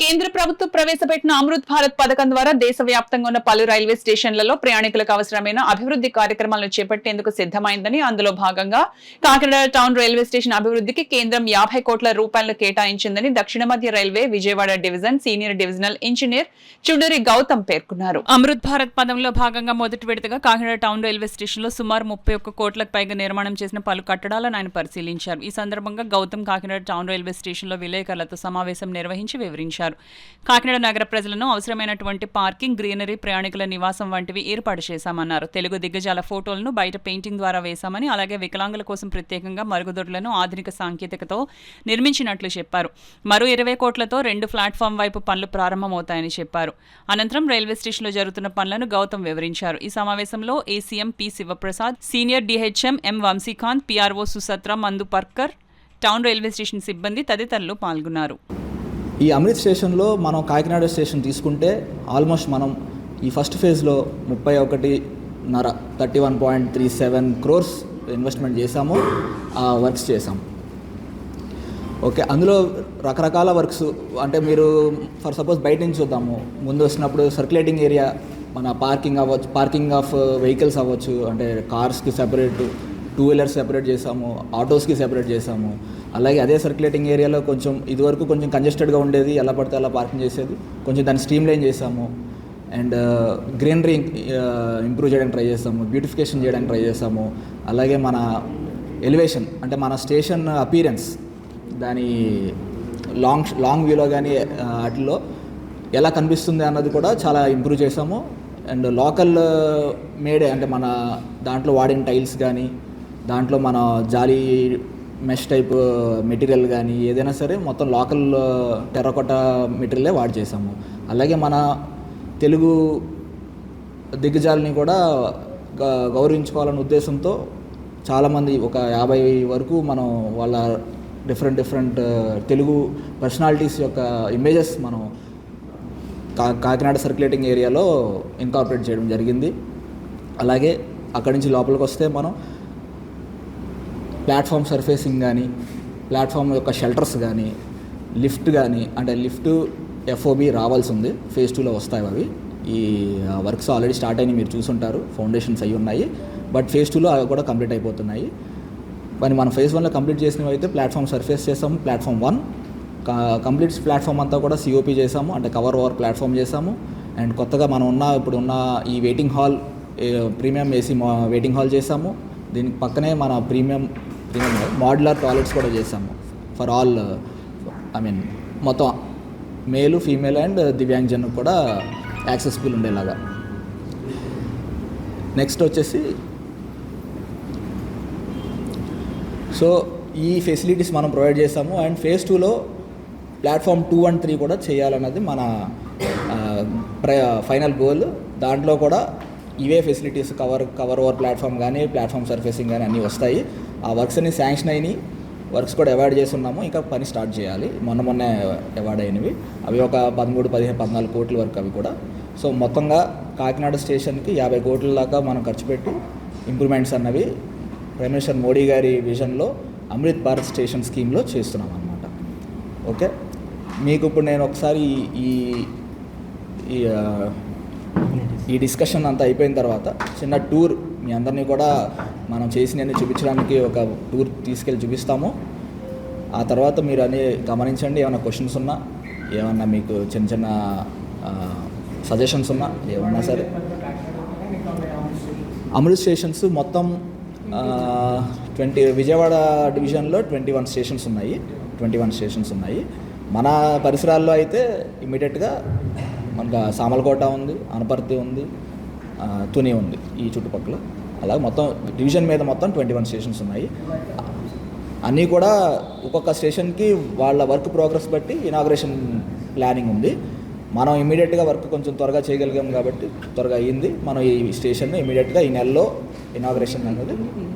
కేంద్ర ప్రభుత్వం ప్రవేశపెట్టిన అమృత్ భారత్ పథకం ద్వారా దేశవ్యాప్తంగా ఉన్న పలు రైల్వే స్టేషన్లలో ప్రయాణికులకు అవసరమైన అభివృద్ధి కార్యక్రమాలను చేపట్టేందుకు సిద్ధమైందని అందులో భాగంగా కాకినాడ టౌన్ రైల్వే స్టేషన్ అభివృద్ధికి కేంద్రం 50 కోట్ల రూపాయలను కేటాయించిందని దక్షిణ మధ్య railway Vijayawada division senior divisional engineer Chunduri Gautam పేర్కొన్నారు. అమృత్ భారత్ పథకంలో భాగంగా మొదటి విడతగా కాకినాడ టౌన్ రైల్వే స్టేషన్లో సుమారు 31 కోట్లకు పైగా నిర్మాణం చేసిన పలు కట్టడాలను ఆయన పరిశీలించారు. ఈ సందర్భంగా గౌతమ్ కాకినాడ టౌన్ రైల్వే స్టేషన్లో విలేకరులతో సమావేశం నిర్వహించి వివరించారు. కాకినాడ నగర ప్రజలను అవసరమైనటువంటి పార్కింగ్, గ్రీనరీ, ప్రయాణికుల నివాసం వంటివి ఏర్పాటు చేశామన్నారు. తెలుగు దిగ్గజాల ఫోటోలను బయట పెయింటింగ్ ద్వారా వేశామని, అలాగే వికలాంగుల కోసం ప్రత్యేకంగా మరుగుదొడ్లను ఆధునిక సాంకేతికతో నిర్మించినట్లు చెప్పారు. మరో 20 కోట్లతో 2 ప్లాట్ఫామ్ వైపు పనులు ప్రారంభమవుతాయని చెప్పారు. అనంతరం రైల్వే స్టేషన్లో జరుగుతున్న పనులను గౌతమ్ వివరించారు. ఈ సమావేశంలో ACM P Shivprasad, senior DHM M Vamsikanth, PRO Susatra, మందు పర్కర్, టౌన్ రైల్వే స్టేషన్ సిబ్బంది తదితరులు పాల్గొన్నారు. ఈ అమృత్ స్టేషన్లో మనం కాకినాడ స్టేషన్ తీసుకుంటే ఆల్మోస్ట్ మనం ఈ ఫస్ట్ ఫేజ్లో 31.37 crores ఇన్వెస్ట్మెంట్ చేశాము, వర్క్స్ చేసాము. ఓకే, అందులో రకరకాల వర్క్స్ అంటే మీరు ఫర్ సపోజ్ బయట నుంచి చూద్దాము. ముందు వచ్చినప్పుడు సర్క్యులేటింగ్ ఏరియా, మన పార్కింగ్ అవ్వచ్చు, పార్కింగ్ ఆఫ్ వెహికల్స్ అవ్వచ్చు, అంటే కార్స్కి సెపరేట్, 2 వీలర్స్ సెపరేట్ చేసాము, ఆటోస్కి సెపరేట్ చేసాము. అలాగే అదే సర్క్యులేటింగ్ ఏరియాలో కొంచెం ఇదివరకు కొంచెం కంజెస్టెడ్గా ఉండేది, ఎలా పడితే అలా పార్కింగ్ చేసేది, కొంచెం దాన్ని స్ట్రీమ్ లైన్ చేసాము. అండ్ గ్రీనరీ ఇంప్రూవ్ చేయడానికి ట్రై చేసాము, బ్యూటిఫికేషన్ చేయడానికి ట్రై చేసాము. అలాగే మన ఎలివేషన్ అంటే మన స్టేషన్ అపీరెన్స్, దాని లాంగ్ వ్యూలో కానీ వాటిలో ఎలా కనిపిస్తుంది అన్నది కూడా చాలా ఇంప్రూవ్ చేసాము. అండ్ లోకల్ మేడే అంటే మన దాంట్లో వాడిన టైల్స్ కానీ, దాంట్లో మన జాలీ మెష్ టైప్ మెటీరియల్ కానీ ఏదైనా సరే మొత్తం లోకల్ టెర్రకోటా మెటీరియలే వాడి చేసాము. అలాగే మన తెలుగు దిగ్గజాలని కూడా గౌరవించుకోవాలనే ఉద్దేశంతో చాలామంది ఒక 50 వరకు మనం వాళ్ళ డిఫరెంట్ తెలుగు పర్సనాలిటీస్ యొక్క ఇమేజెస్ మనం కాకినాడ సర్క్యులేటింగ్ ఏరియాలో ఇన్కార్పొరేట్ చేయడం జరిగింది. అలాగే అక్కడి నుంచి లోపలికి వస్తే మనం ప్లాట్ఫామ్ సర్ఫేసింగ్ కానీ, ప్లాట్ఫామ్ యొక్క షెల్టర్స్ కానీ, లిఫ్ట్ కానీ, అంటే లిఫ్ట్ ఎఫ్ఓబి రావాల్సి ఉంది, ఫేజ్ 2లో వస్తాయి అవి. ఈ వర్క్స్ ఆల్రెడీ స్టార్ట్ అయినాయి, మీరు చూసుంటారు, ఫౌండేషన్స్ అయ్యి ఉన్నాయి. బట్ ఫేజ్ 2లో అవి కూడా కంప్లీట్ అయిపోతున్నాయి. మరి మనం ఫేజ్ 1లో కంప్లీట్ చేసినవి అయితే ప్లాట్ఫామ్ సర్ఫేస్ చేసాము. ప్లాట్ఫామ్ 1 కంప్లీట్ ప్లాట్ఫామ్ అంతా కూడా సిఓపి చేసాము, అంటే కవర్ ఓవర్ ప్లాట్ఫామ్ చేసాము. అండ్ కొత్తగా మనం ఇప్పుడున్న ఈ waiting hall, premium AC waiting hall చేసాము. దీనికి పక్కనే మన ప్రీమియం మోడ్యులర్ టాయిలెట్స్ కూడా చేసాము ఫర్ ఆల్, మొత్తం మేలు, ఫీమేల్ అండ్ దివ్యాంగజన్ కూడా యాక్సెసిబుల్ ఉండేలాగా. నెక్స్ట్ వచ్చేసి సో ఈ ఫెసిలిటీస్ మనం ప్రొవైడ్ చేసాము. అండ్ ఫేజ్ 2లో ప్లాట్ఫామ్ 2 and 3 కూడా చేయాలన్నది మన ఫైనల్ గోల్. దాంట్లో కూడా ఇవే ఫెసిలిటీస్ కవర్ ఓవర్ ప్లాట్ఫామ్ కానీ, ప్లాట్ఫామ్ సర్ఫేసింగ్ కానీ అన్నీ వస్తాయి. ఆ వర్క్స్ అన్ని శాంక్షన్ అయినాయి, వర్క్స్ కూడా అవార్డ్ చేస్తున్నాము. ఇంకా పని స్టార్ట్ చేయాలి. మొన్నే అవార్డ్ అయినవి అవి ఒక 13, 15, 14 కోట్ల వరకు అవి కూడా. సో మొత్తంగా కాకినాడ స్టేషన్కి 50 కోట్ల దాకా మనం ఖర్చు పెట్టి ఇంప్రూవ్మెంట్స్ అన్నవి ప్రైమ్ మినిస్టర్ మోడీ గారి విజన్లో అమృత్ భారత్ స్టేషన్ స్కీమ్లో చేస్తున్నాం అన్నమాట. ఓకే, మీకు ఇప్పుడు నేను ఒకసారి ఈ డిస్కషన్ అంతా అయిపోయిన తర్వాత చిన్న టూర్ మీ అందరినీ కూడా మనం చేసినవన్నీ చూపించడానికి ఒక టూర్ తీసుకెళ్ళి చూపిస్తాము. ఆ తర్వాత మీరు అన్నీ గమనించండి. ఏమైనా క్వశ్చన్స్ ఉన్నా, ఏమన్నా మీకు చిన్న సజెషన్స్ ఉన్నా, ఏమన్నా సరే. అమృత్ స్టేషన్స్ మొత్తం విజయవాడ డివిజన్లో 21 స్టేషన్స్ ఉన్నాయి. మన పరిసరాల్లో అయితే ఇమ్మీడియట్గా మనకు సామలకోట ఉంది, అనపర్తి ఉంది, తుని ఉంది ఈ చుట్టుపక్కల. అలాగే మొత్తం డివిజన్ మీద మొత్తం 21 స్టేషన్స్ ఉన్నాయి. అన్నీ కూడా ఒక్కొక్క స్టేషన్కి వాళ్ళ వర్క్ ప్రోగ్రెస్ బట్టి ఇనాగ్రేషన్ ప్లానింగ్ ఉంది. మనం ఇమీడియట్గా వర్క్ కొంచెం త్వరగా చేయగలిగాం కాబట్టి త్వరగా అయ్యింది. మనం ఈ స్టేషన్ని ఇమీడియట్గా ఈ నెలలో ఇనాగ్రేషన్ అనేది